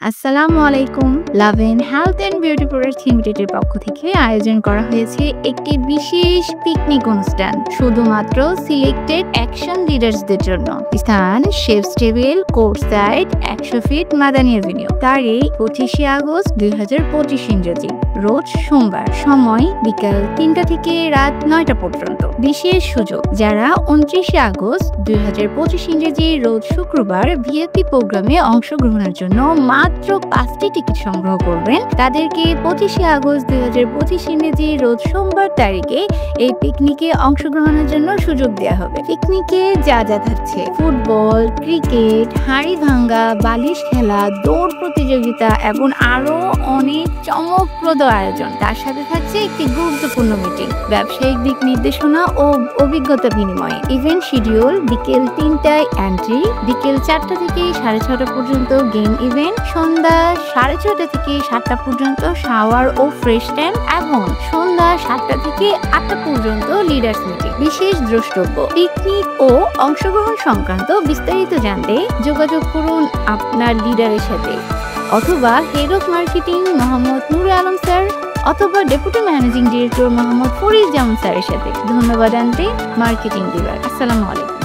আসসালামু আলাইকুম। Love and health and beauty products লিমিটেডের পক্ষ থেকে আয়োজন করা হয়েছে একটি বিশেষ পিকনিক অনুষ্ঠান শুধুমাত্র সিলেক্টেড অ্যাকশন লিডার্সদের জন্য। স্থান chefs table, court side, 100 feet Madani avenue. তারিখ 25 আগস্ট 2025 ইংরেজি, রোজ সোমবার। সময় বিকাল 3টা থেকে রাত 9টা পর্যন্ত। বিশেষ সুযোগ, যারা 29 আগস্ট 2025 ইংরেজি রোজ শুক্রবার ভিআইপি প্রোগ্রামে অংশগ্রহণের জন্য মাত্র 5টি টিকিট সংগ্রহ করবেন, তাদেরকে 25 আগস্ট 2025 ইংরেজি রোজ সোমবার তারিখে এই পিকনিকে অংশগ্রহণের জন্য সুযোগ দেওয়া হবে। পিকনিকে যা যা থাকছে: ফুটবল, ক্রিকেট, হাঁড়ি ভাঙ্গা, বালিশ খেলা, দৌড় প্রতিযোগিতা এবং আরো অনেক চমকপ্রদ আয়োজন। তার সাথে থাকছে একটি গুরুত্বপূর্ণ মিটিং, ব্যবসায়িক দিক নির্দেশনা ও অভিজ্ঞতা বিনিময়। ইভেন্ট শিডিউল: বিকেল 3টায় এন্ট্রি, বিকেল 4টা থেকে 6:30 পর্যন্ত গেম ইভেন্ট, সন্ধ্যা 6:30 থেকে 7টা পর্যন্ত শাওয়ার ও ফ্রেশ টাইম এবং সন্ধ্যা 7টা থেকে 8টা পর্যন্ত লিডার্স মিটিং। বিশেষ দ্রষ্টব্য: পিকনিক ও অংশগ্রহণ সংক্রান্ত বিস্তারিত জানতে যোগাযোগ করুন আপনার লিডারের সাথে, অথবা head of marketing Mohammad Nure Alam sir, অথবা deputy managing director Mohammad Farid Zaman স্যারের সাথে। ধন্যবাদ আনতে মার্কেটিং বিভাগ। আসসালামু আলাইকুম।